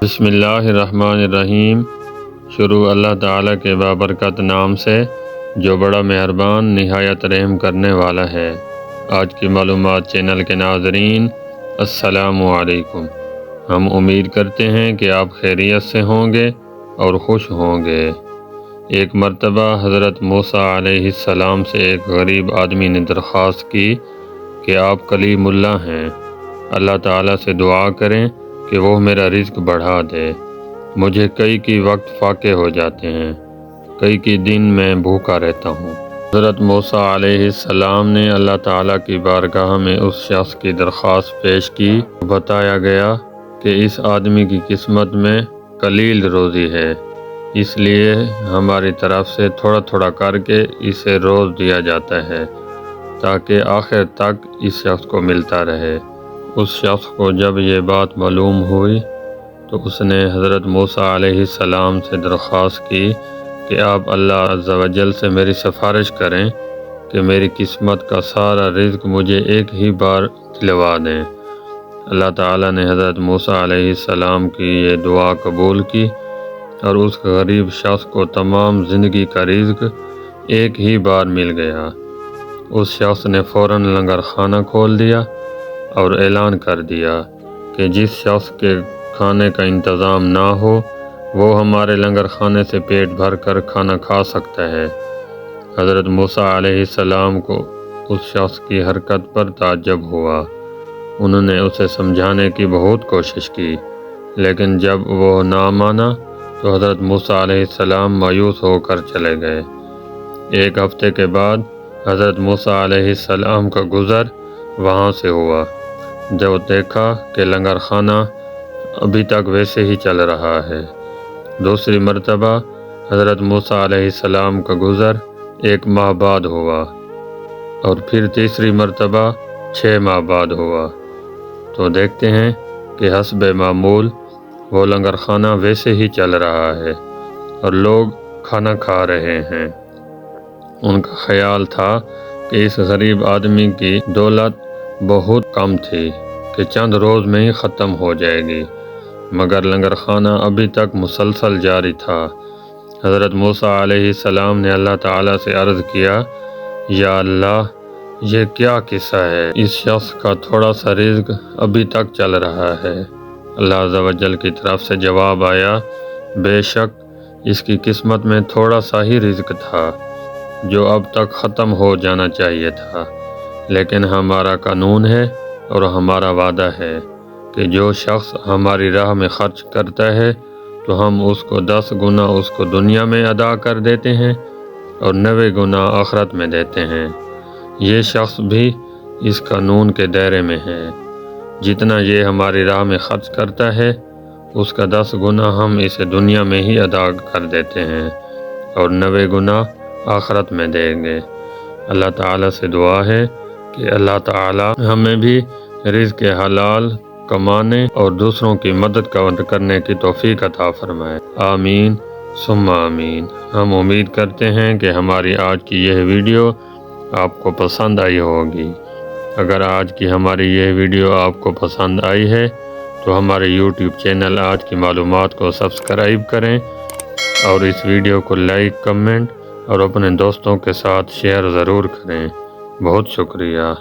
بسم اللہ الرحمن الرحیم۔ شروع اللہ تعالیٰ کے بابرکت نام سے جو بڑا مہربان نہایت رحم کرنے والا ہے۔ آج کی معلومات چینل کے ناظرین السلام علیکم۔ ہم امید کرتے ہیں کہ آپ خیریت سے ہوں گے اور خوش ہوں گے۔ ایک مرتبہ حضرت موسیٰ علیہ السلام سے ایک غریب آدمی نے درخواست کی کہ آپ کلیم اللہ ہیں، اللہ تعالیٰ سے دعا کریں کہ وہ میرا رزق بڑھا دے۔ مجھے کئی وقت فاقے ہو جاتے ہیں، کئی دن میں بھوکا رہتا ہوں۔ حضرت موسیٰ علیہ السلام نے اللہ تعالیٰ کی بارگاہ میں اس شخص کی درخواست پیش کی۔ بتایا گیا کہ اس آدمی کی قسمت میں قلیل روزی ہے، اس لیے ہماری طرف سے تھوڑا تھوڑا کر کے اسے روز دیا جاتا ہے تاکہ آخر تک اس شخص کو ملتا رہے۔ اس شخص کو جب یہ بات معلوم ہوئی تو اس نے حضرت موسیٰ علیہ السلام سے درخواست کی کہ آپ اللہ عز و جل سے میری سفارش کریں کہ میری قسمت کا سارا رزق مجھے ایک ہی بار دلوا دیں۔ اللہ تعالیٰ نے حضرت موسیٰ علیہ السلام کی یہ دعا قبول کی اور اس غریب شخص کو تمام زندگی کا رزق ایک ہی بار مل گیا۔ اس شخص نے فوراً لنگر خانہ کھول دیا اور اعلان کر دیا کہ جس شخص کے کھانے کا انتظام نہ ہو وہ ہمارے لنگر خانے سے پیٹ بھر کر کھانا کھا سکتا ہے۔ حضرت موسیٰ علیہ السلام کو اس شخص کی حرکت پر تعجب ہوا۔ انہوں نے اسے سمجھانے کی بہت کوشش کی، لیکن جب وہ نہ مانا تو حضرت موسیٰ علیہ السلام مایوس ہو کر چلے گئے۔ ایک ہفتے کے بعد حضرت موسیٰ علیہ السلام کا گزر وہاں سے ہوا۔ جب دیکھا کہ لنگر خانہ ابھی تک ویسے ہی چل رہا ہے۔ دوسری مرتبہ حضرت موسیٰ علیہ السلام کا گزر 1 ماہ بعد ہوا اور پھر تیسری مرتبہ 6 ماہ بعد ہوا تو دیکھتے ہیں کہ حسب معمول وہ لنگر خانہ ویسے ہی چل رہا ہے اور لوگ کھانا کھا رہے ہیں۔ ان کا خیال تھا کہ اس غریب آدمی کی دولت بہت کم تھی کہ چند روز میں ہی ختم ہو جائے گی، مگر لنگر خانہ ابھی تک مسلسل جاری تھا۔ حضرت موسیٰ علیہ السلام نے اللہ تعالیٰ سے عرض کیا، یا اللہ، یہ کیا قصہ ہے؟ اس شخص کا تھوڑا سا رزق ابھی تک چل رہا ہے۔ اللہ عز و جل کی طرف سے جواب آیا، بے شک اس کی قسمت میں تھوڑا سا ہی رزق تھا جو اب تک ختم ہو جانا چاہیے تھا، لیکن ہمارا قانون ہے اور ہمارا وعدہ ہے کہ جو شخص ہماری راہ میں خرچ کرتا ہے تو ہم اس کو 10 گنا اس کو دنیا میں ادا کر دیتے ہیں اور 90 گنا آخرت میں دیتے ہیں۔ یہ شخص بھی اس قانون کے دائرے میں ہے۔ جتنا یہ ہماری راہ میں خرچ کرتا ہے اس کا 10 گنا ہم اسے دنیا میں ہی ادا کر دیتے ہیں اور 90 گنا آخرت میں دیں گے۔ اللہ تعالیٰ سے دعا ہے کہ اللہ تعالیٰ ہمیں بھی رزق حلال کمانے اور دوسروں کی مدد کرنے کی توفیق عطا فرمائے۔ آمین ثم آمین۔ ہم امید کرتے ہیں کہ ہماری آج کی یہ ویڈیو آپ کو پسند آئی ہوگی۔ اگر آج کی ہماری یہ ویڈیو آپ کو پسند آئی ہے تو ہمارے یوٹیوب چینل آج کی معلومات کو سبسکرائب کریں اور اس ویڈیو کو لائک، کمنٹ اور اپنے دوستوں کے ساتھ شیئر ضرور کریں۔ بہت شکریہ۔